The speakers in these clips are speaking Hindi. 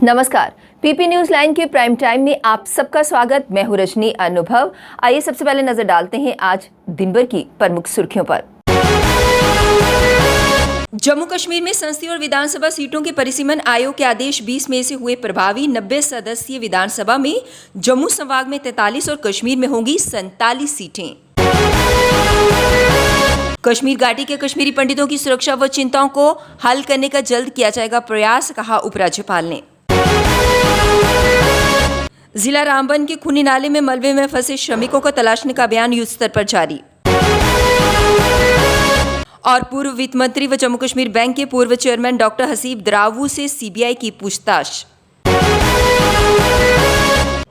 नमस्कार, पीपी न्यूज लाइन के प्राइम टाइम में आप सबका स्वागत। मैं हूं रजनी अनुभव। आइए सबसे पहले नजर डालते हैं आज दिन भर की प्रमुख सुर्खियों पर। जम्मू कश्मीर में संसदीय और विधानसभा सीटों के परिसीमन आयोग के आदेश 20 मई से हुए प्रभावी। 90 सदस्यीय विधानसभा में जम्मू संभाग में 43 और कश्मीर में होंगी 47 सीटें। कश्मीर घाटी के कश्मीरी पंडितों की सुरक्षा व चिंताओं को हल करने का जल्द किया जाएगा प्रयास, कहा उपराज्यपाल ने। जिला रामबन के खूनी नाले में मलबे में फंसे श्रमिकों को तलाशने का अभियान युद्ध स्तर पर जारी। और पूर्व वित्त मंत्री व जम्मू कश्मीर बैंक के पूर्व चेयरमैन डॉक्टर हसीब द्रावू से सीबीआई की पूछताछ।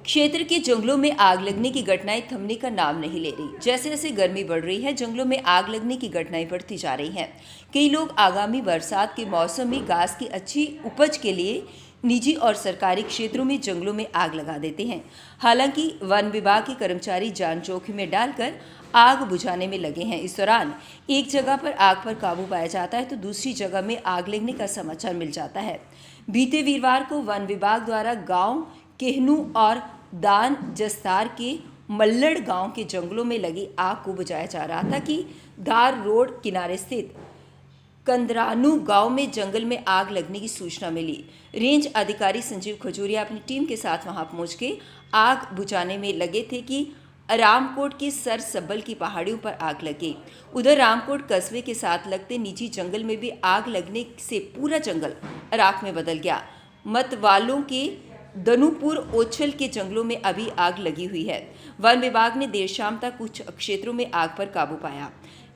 क्षेत्र के जंगलों में आग लगने की घटनाएं थमने का नाम नहीं ले रही। जैसे जैसे गर्मी बढ़ रही है, जंगलों में आग लगने की घटनाएं बढ़ती जा रही हैं। कई लोग आगामी बरसात के मौसम में घास की अच्छी उपज के लिए निजी और सरकारी क्षेत्रों में जंगलों में आग लगा देते हैं। हालांकि वन विभाग के कर्मचारी जान जोखिम में डालकर आग बुझाने में लगे हैं। इस दौरान एक जगह पर आग पर काबू पाया जाता है तो दूसरी जगह में आग लगने का समाचार मिल जाता है। बीते वीरवार को वन विभाग द्वारा गांव केहनू और दान जस्तार के मल्लड़ गांव के जंगलों में लगी आग को बुझाया जा रहा था कि धार रोड किनारे स्थित कंदरानू गांव में जंगल में आग लगने की सूचना मिली। रेंज अधिकारी संजीव खजूरिया अपनी टीम के साथ वहां पहुंच के आग बुझाने में लगे थे कि रामकोट के सर सब्बल की पहाड़ियों पर आग लगी। उधर रामकोट कस्बे के साथ लगते निजी जंगल में भी आग लगने से पूरा जंगल राख में बदल गया। मतवालों के दनुपुर ओछल के जंगलों में अभी आग लगी हुई है। वन विभाग ने देर शाम तक कुछ क्षेत्रों में आग पर काबू पाया।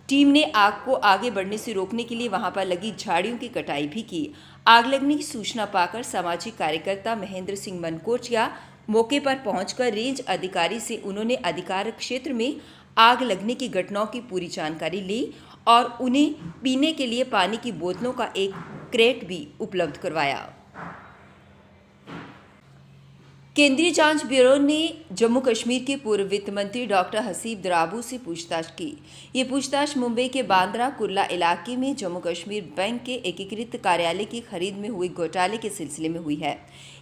टीम ने आग को आगे बढ़ने से रोकने के लिए वहां पर लगी झाड़ियों की कटाई भी की। आग लगने की सूचना पाकर सामाजिक कार्यकर्ता महेंद्र सिंह मनकोटिया मौके पर पहुंचकर रेंज अधिकारी से उन्होंने अधिकार क्षेत्र में आग लगने की घटनाओं की पूरी जानकारी ली और उन्हें पीने के लिए पानी की बोतलों का एक क्रेट भी उपलब्ध करवाया। केंद्रीय जांच ब्यूरो ने जम्मू कश्मीर के पूर्व वित्त मंत्री डॉक्टर हसीब द्रावू से पूछताछ की। ये पूछताछ मुंबई के बांद्रा कुर्ला इलाके में जम्मू कश्मीर बैंक के एकीकृत कार्यालय की खरीद में हुए घोटाले के सिलसिले में हुई है।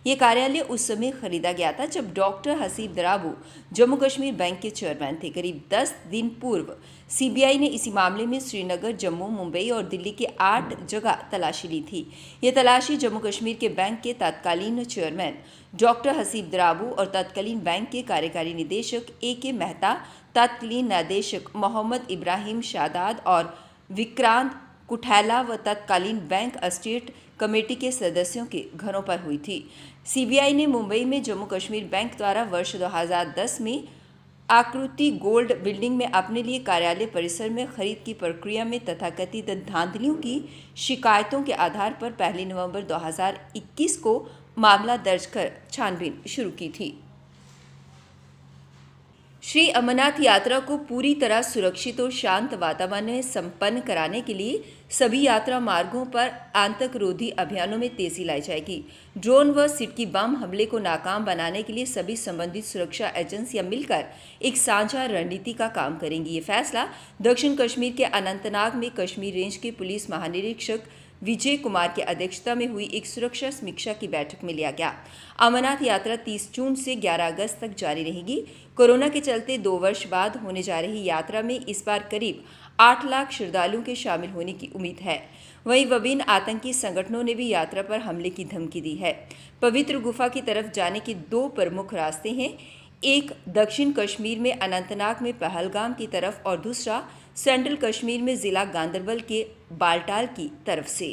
ये कार्यालय उस समय खरीदा गया था जब डॉक्टर हसीब द्रावू जम्मू कश्मीर बैंक के चेयरमैन थे। करीब 10 दिन पूर्व सीबीआई ने इसी मामले में श्रीनगर, जम्मू, मुंबई और दिल्ली के 8 जगह तलाशी ली थी। ये तलाशी जम्मू कश्मीर के बैंक के तत्कालीन चेयरमैन डॉक्टर हसीब द्रावू और तत्कालीन बैंक के कार्यकारी निदेशक AK मेहता, तत्कालीन निदेशक मोहम्मद इब्राहिम शादाद और विक्रांत कुठैला व तत्कालीन बैंक एस्टेट कमेटी के सदस्यों के घरों पर हुई थी। सीबीआई ने मुंबई में जम्मू कश्मीर बैंक द्वारा वर्ष 2010 में आकृति गोल्ड बिल्डिंग में अपने लिए कार्यालय परिसर में खरीद की प्रक्रिया में तथाकथित धांधलियों की शिकायतों के आधार पर 1 नवंबर 2021 को मामला दर्ज कर छानबीन शुरू की थी। श्री अमरनाथ यात्रा को पूरी तरह सुरक्षित और शांत वातावरण में संपन्न कराने के लिए सभी यात्रा मार्गों पर आतंकरोधी अभियानों में तेजी लाई जाएगी। ड्रोन व सिटकी बम हमले को नाकाम बनाने के लिए सभी संबंधित सुरक्षा एजेंसियां मिलकर एक साझा रणनीति का काम करेंगी। ये फैसला दक्षिण कश्मीर के अनंतनाग में कश्मीर रेंज के पुलिस महानिरीक्षक विजय कुमार की अध्यक्षता में हुई एक सुरक्षा समीक्षा की बैठक में लिया गया। अमरनाथ यात्रा 30 जून से 11 अगस्त तक जारी रहेगी। कोरोना के चलते 2 वर्ष बाद होने जा रही यात्रा में इस बार करीब 8 लाख श्रद्धालुओं के शामिल होने की उम्मीद है। वहीं विभिन्न आतंकी संगठनों ने भी यात्रा पर हमले की धमकी दी है। पवित्र गुफा की तरफ जाने के 2 प्रमुख रास्ते हैं, एक दक्षिण कश्मीर में अनंतनाग में पहलगाम की तरफ और दूसरा सेंट्रल कश्मीर में जिला गांदरबल के बाल्टाल की तरफ से।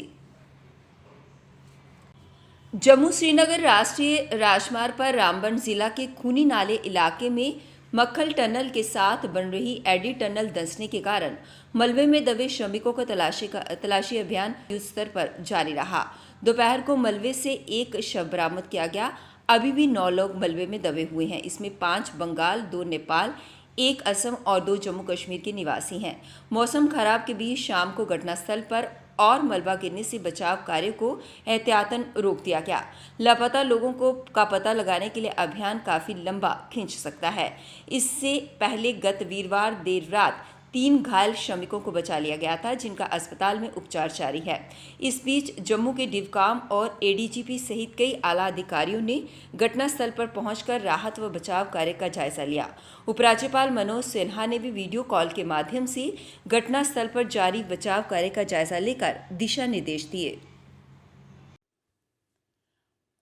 जम्मू श्रीनगर राष्ट्रीय राजमार्ग पर रामबन जिला के खूनी नाले इलाके में मक्खल टनल के साथ बन रही एडी टनल धंसने के कारण मलबे में दबे श्रमिकों को तलाशी अभियान युद्ध स्तर पर जारी रहा। दोपहर को मलबे से एक शव बरामद किया गया। अभी भी 9 लोग मलबे में दबे हुए हैं। इसमें 5 बंगाल, 2 नेपाल, 1 असम और 2 जम्मू कश्मीर के निवासी हैं। मौसम खराब के बीच शाम को घटनास्थल पर और मलबा गिरने से बचाव कार्य को एहतियातन रोक दिया गया। लापता लोगों का पता लगाने के लिए अभियान काफी लंबा खिंच सकता है। इससे पहले गत वीरवार देर रात 3 घायल श्रमिकों को बचा लिया गया था, जिनका अस्पताल में उपचार जारी है। इस बीच जम्मू के डिवकाम और एडीजीपी सहित कई आला अधिकारियों ने घटनास्थल पर पहुंचकर राहत व बचाव कार्य का जायजा लिया। उपराज्यपाल मनोज सिन्हा ने भी वीडियो कॉल के माध्यम से घटनास्थल पर जारी बचाव कार्य का जायजा लेकर दिशा निर्देश दिए।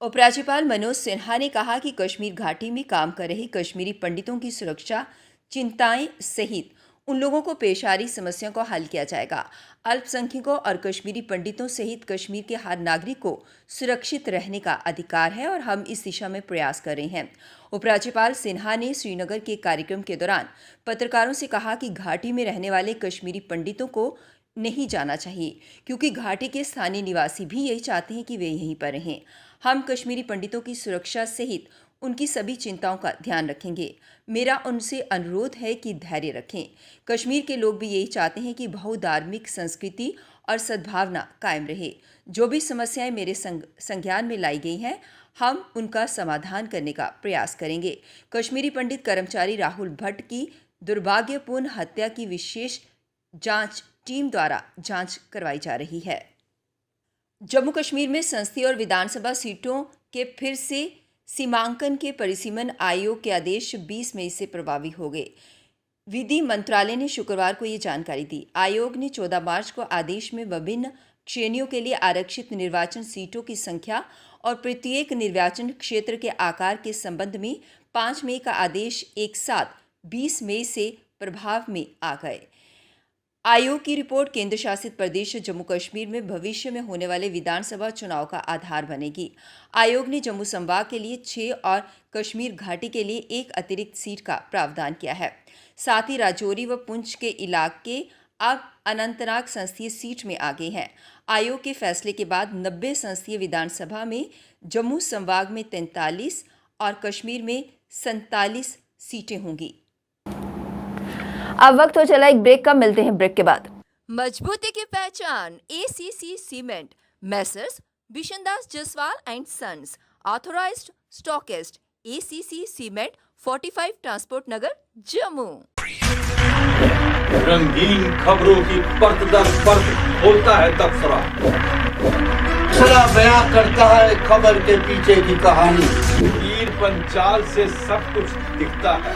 उपराज्यपाल मनोज सिन्हा ने कहा कि कश्मीर घाटी में काम कर रहे कश्मीरी पंडितों की सुरक्षा चिंताएं सहित उन लोगों को पेश आ रही समस्या को हल किया जाएगा। अल्पसंख्यकों और कश्मीरी पंडितों सहित कश्मीर के हर नागरिक को सुरक्षित रहने का अधिकार है और हम इस दिशा में प्रयास कर रहे हैं। उपराज्यपाल सिन्हा ने श्रीनगर के कार्यक्रम के दौरान पत्रकारों से कहा कि घाटी में रहने वाले कश्मीरी पंडितों को नहीं जाना चाहिए, क्योंकि घाटी के स्थानीय निवासी भी यही चाहते हैं कि वे यहीं पर रहें। हम कश्मीरी पंडितों की सुरक्षा सहित उनकी सभी चिंताओं का ध्यान रखेंगे। मेरा उनसे अनुरोध है कि धैर्य रखें। कश्मीर के लोग भी यही चाहते हैं कि बहुधार्मिक संस्कृति और सद्भावना कायम रहे। जो भी समस्याएं मेरे संज्ञान में लाई गई हैं, हम उनका समाधान करने का प्रयास करेंगे। कश्मीरी पंडित कर्मचारी राहुल भट्ट की दुर्भाग्यपूर्ण हत्या की विशेष जांच टीम द्वारा जांच करवाई जा रही है। जम्मू कश्मीर में संसदीय और विधानसभा सीटों के फिर से सीमांकन के परिसीमन आयोग के आदेश 20 मई से प्रभावी हो गए। विधि मंत्रालय ने शुक्रवार को ये जानकारी दी। आयोग ने 14 मार्च को आदेश में विभिन्न श्रेणियों के लिए आरक्षित निर्वाचन सीटों की संख्या और प्रत्येक निर्वाचन क्षेत्र के आकार के संबंध में 5 मई का आदेश एक साथ 20 मई से प्रभाव में आ गए। आयोग की रिपोर्ट केंद्र शासित प्रदेश जम्मू कश्मीर में भविष्य में होने वाले विधानसभा चुनाव का आधार बनेगी। आयोग ने जम्मू संभाग के लिए 6 और कश्मीर घाटी के लिए 1 अतिरिक्त सीट का प्रावधान किया है। साथ ही राजौरी व पुंछ के इलाके अब अनंतनाग संसदीय सीट में आ गए हैं। आयोग के फैसले के बाद 90 संसदीय विधानसभा में जम्मू संभाग में 43 और कश्मीर में 47 सीटें होंगी। अब वक्त हो चला एक ब्रेक का, मिलते हैं ब्रेक के बाद। मजबूती की पहचान ACC cement, messrs Bishandas Jaswal and sons, authorised stockist, ACC cement, 45 transport Nagar, Jammu. रंगीन खबरों की परत दर परत खोलता है तबसरा, बयां करता है खबर के पीछे की कहानी। तीर पंचाल से सब कुछ दिखता है।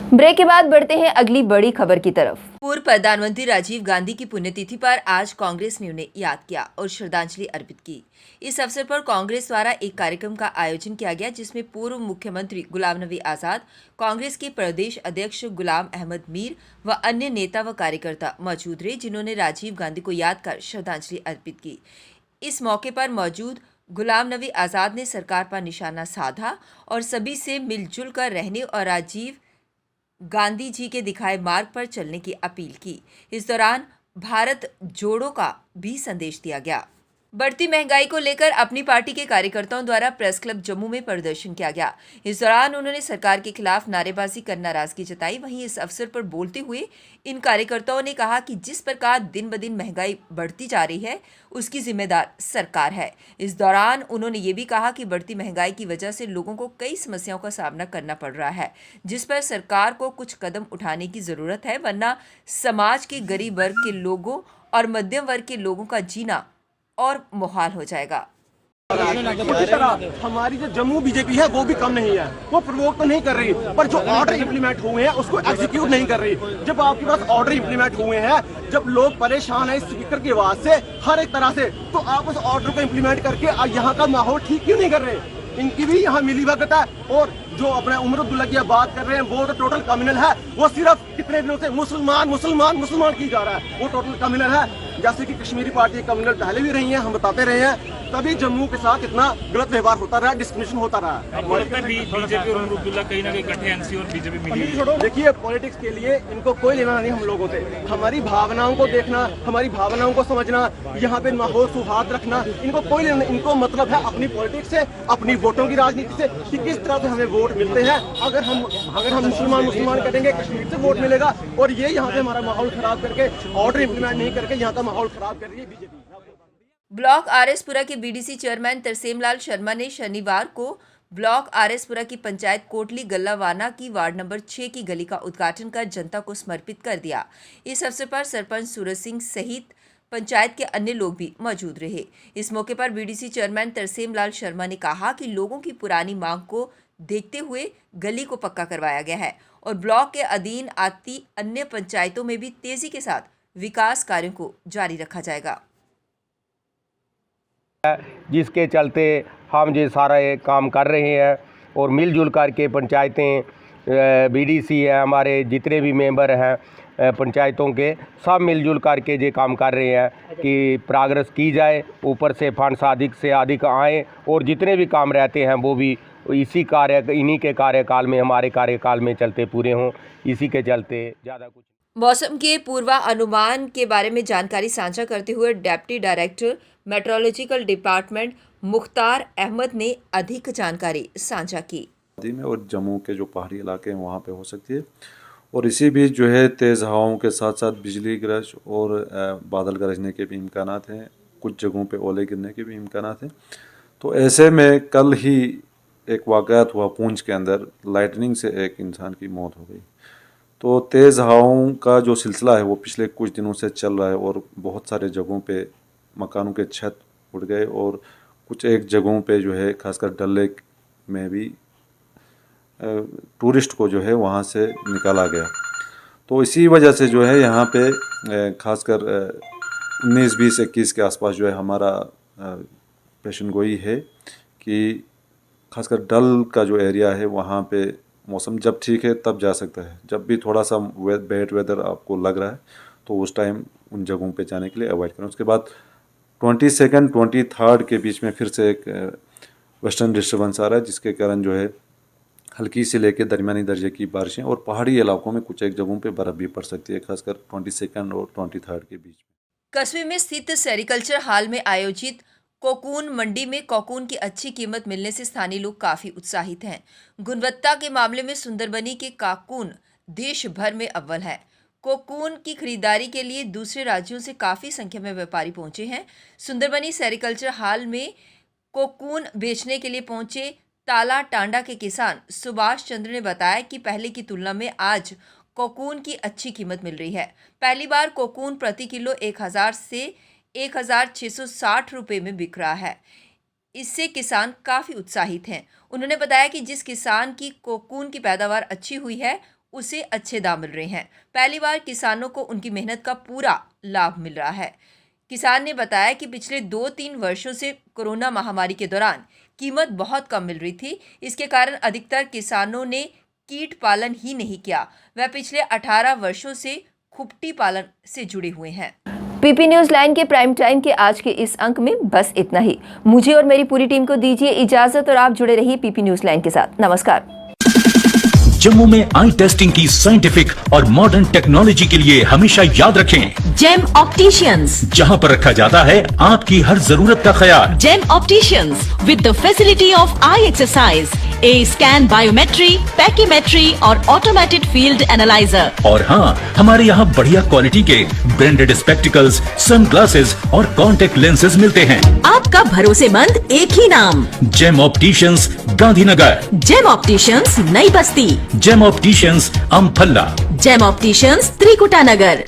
ब्रेक के बाद बढ़ते हैं अगली बड़ी खबर की तरफ। पूर्व प्रधानमंत्री राजीव गांधी की पुण्यतिथि पर आज कांग्रेस ने उन्हें याद किया और श्रद्धांजलि अर्पित की। इस अवसर पर कांग्रेस द्वारा एक कार्यक्रम का आयोजन किया गया, जिसमें पूर्व मुख्यमंत्री गुलाम नबी आजाद, कांग्रेस के प्रदेश अध्यक्ष गुलाम अहमद मीर व अन्य नेता व कार्यकर्ता मौजूद रहे, जिन्होंने राजीव गांधी को याद कर श्रद्धांजलि अर्पित की। इस मौके पर मौजूद गुलाम नबी आजाद ने सरकार पर निशाना साधा और सभी से मिलजुल कर रहने और राजीव गांधी जी के दिखाए मार्ग पर चलने की अपील की। इस दौरान भारत जोड़ो का भी संदेश दिया गया। बढ़ती महंगाई को लेकर अपनी पार्टी के कार्यकर्ताओं द्वारा प्रेस क्लब जम्मू में प्रदर्शन किया गया। इस दौरान उन्होंने सरकार के खिलाफ नारेबाजी कर नाराजगी जताई। वहीं इस अवसर पर बोलते हुए इन कार्यकर्ताओं ने कहा कि जिस प्रकार दिन ब दिन महंगाई बढ़ती जा रही है, उसकी जिम्मेदार सरकार है। इस दौरान उन्होंने ये भी कहा कि बढ़ती महंगाई की वजह से लोगों को कई समस्याओं का सामना करना पड़ रहा है, जिस पर सरकार को कुछ कदम उठाने की जरूरत है, वरना समाज के गरीब वर्ग के लोगों और मध्यम वर्ग के लोगों का जीना और मुहाल हो जाएगा। हमारी जो जम्मू बीजेपी है वो भी कम नहीं है, वो प्रवोक तो नहीं कर रही, पर जो ऑर्डर इम्प्लीमेंट हुए हैं उसको एग्जीक्यूट नहीं कर रही। जब आपके पास ऑर्डर इम्प्लीमेंट हुए हैं, जब लोग परेशान हैं स्पीकर की आवाज से हर एक तरह से, तो आप उस ऑर्डर को इम्प्लीमेंट करके यहाँ का माहौल ठीक क्यों नहीं कर रहे? इनकी भी यहाँ मिली भगत है। और जो अपने उमर अब्दुल्ला की बात कर रहे हैं, वो तो टोटल कम्युनल है। वो सिर्फ कितने दिनों से मुसलमान मुसलमान मुसलमान की जा रहा है, वो टोटल कम्युनल है। जैसे कि कश्मीरी पार्टी कम्युनल पहले भी रही है, हम बताते रहे हैं, तभी जम्मू के साथ इतना गलत व्यवहार होता रहा, डिस्क्रिमिनेशन होता रहा। बीजेपी और उमर अब्दुल्ला कहीं ना कहीं इकट्ठे एनसी और बीजेपी मिली। देखिए, पॉलिटिक्स के लिए इनको कोई लेना नहीं हम लोगों से। हमारी भावनाओं को देखना, हमारी भावनाओं को समझना, यहाँ पे माहौल सौहार्द रखना, इनको कोई लेना। इनको मतलब है अपनी पॉलिटिक्स से, अपनी वोटों की राजनीति से, कि किस तरह से हमें वोट मिलते हैं। अगर हम मुसलमान करेंगे, कश्मीर से वोट मिलेगा, और ये यहाँ पे हमारा माहौल खराब करके, ऑर्डर इम्प्लीमेंट नहीं करके यहाँ का माहौल खराब कर रही है बीजेपी। ब्लॉक आरएसपुरा के बीडीसी चेयरमैन तरसेमलाल शर्मा ने शनिवार को ब्लॉक आरएसपुरा की पंचायत कोटली गल्लावाना की वार्ड नंबर 6 की गली का उद्घाटन कर जनता को समर्पित कर दिया। इस अवसर पर सरपंच सूरज सिंह सहित पंचायत के अन्य लोग भी मौजूद रहे। इस मौके पर बीडीसी चेयरमैन तरसेमलाल शर्मा ने कहा कि लोगों की पुरानी मांग को देखते हुए गली को पक्का करवाया गया है और ब्लॉक के अधीन आती अन्य पंचायतों में भी तेजी के साथ विकास कार्यों को जारी रखा जाएगा, जिसके चलते हम ये सारा ये काम कर रहे हैं और मिलजुल करके पंचायतें बीडीसी है, हमारे जितने भी मेंबर हैं पंचायतों के, सब मिलजुल करके ये काम कर रहे हैं कि प्रोग्रेस की जाए, ऊपर से फंड्स अधिक से अधिक आए और जितने भी काम रहते हैं वो भी इन्हीं के कार्यकाल में, हमारे कार्यकाल में चलते पूरे हों। इसी के चलते ज़्यादा कुछ। मौसम के पूर्वानुमान के बारे में जानकारी साझा करते हुए deputy director meteorological department Mukhtar Ahmed ने अधिक जानकारी साझा की। में और जम्मू के जो पहाड़ी इलाके हैं वहाँ पे हो सकती है और इसी बीच जो है तेज़ हवाओं के साथ साथ बिजली गरज और बादल गरजने के भी इम्कानात हैं, कुछ जगहों पे ओले गिरने के भी इम्कानात हैं। तो ऐसे में कल ही एक वाक़यात हुआ पूंछ के अंदर, लाइटनिंग से एक इंसान की मौत हो गई। तो तेज़ हवाओं का जो सिलसिला है वो पिछले कुछ दिनों से चल रहा है और बहुत सारे जगहों पे मकानों के छत उड़ गए और कुछ एक जगहों पे जो है खासकर डल लेक में भी टूरिस्ट को जो है वहाँ से निकाला गया। तो इसी वजह से जो है यहाँ पे खासकर 19, 20, 21 के आसपास जो है हमारा पेशन गोई है कि खासकर डल का जो एरिया है वहाँ पे मौसम जब ठीक है तब जा सकता है, जब भी थोड़ा सा बैड वेदर आपको लग रहा है तो उस टाइम उन जगहों पे जाने के लिए अवॉइड करें। उसके बाद 22, 23 के बीच में फिर से एक वेस्टर्न डिस्टर्बेंस आ रहा है, जिसके कारण जो है हल्की से लेकर दरमियानी दर्जे की बारिशें और पहाड़ी इलाकों में कुछ एक जगहों पे बर्फ़ भी पड़ सकती है, खासकर 22 और 23 के बीच में। कस्बे में स्थित सेरिकल्चर हॉल में आयोजित कोकून मंडी में कोकून की अच्छी कीमत मिलने से स्थानीय लोग काफी उत्साहित हैं। गुणवत्ता के मामले में सुंदरबनी के कोकून देश भर में अव्वल है। कोकून की खरीदारी के लिए दूसरे राज्यों से काफी संख्या में व्यापारी पहुंचे हैं। सुंदरबनी सेरिकल्चर हॉल में कोकून बेचने के लिए पहुंचे ताला टांडा के किसान सुभाष चंद्र ने बताया कि पहले की तुलना में आज कोकून की अच्छी कीमत मिल रही है। पहली बार कोकून प्रति किलो 1000 से 1660 रुपये में बिक रहा है। इससे किसान काफ़ी उत्साहित हैं। उन्होंने बताया कि जिस किसान की कोकून की पैदावार अच्छी हुई है उसे अच्छे दाम मिल रहे हैं। पहली बार किसानों को उनकी मेहनत का पूरा लाभ मिल रहा है। किसान ने बताया कि पिछले 2-3 वर्षों से कोरोना महामारी के दौरान कीमत बहुत कम मिल रही थी। इसके कारण अधिकतर किसानों ने कीट पालन ही नहीं किया। वह पिछले 18 वर्षों से खुपटी पालन से जुड़े हुए हैं। पीपी न्यूज लाइन के प्राइम टाइम के आज के इस अंक में बस इतना ही। मुझे और मेरी पूरी टीम को दीजिए इजाजत और आप जुड़े रहिए पीपी न्यूज लाइन के साथ। नमस्कार। जम्मू में आई टेस्टिंग की साइंटिफिक और मॉडर्न टेक्नोलॉजी के लिए हमेशा याद रखें जेम ऑप्टिशियंस, जहां पर रखा जाता है आपकी हर जरूरत का ख्याल। Gem opticians with the facility of eye exercise, a scan, biometry, pachymetry और ऑटोमेटेड फील्ड एनालाइजर। और हाँ, हमारे यहाँ बढ़िया क्वालिटी के ब्रांडेड स्पेक्टिकल्स, सनग्लासेस और कॉन्टेक्ट लेंसेज मिलते हैं। आपका भरोसेमंद एक ही नाम, Gem opticians, Gandhinagar. Gem opticians, Nai Basti. Gem opticians, Amphalla. Gem opticians, Trikuta नगर।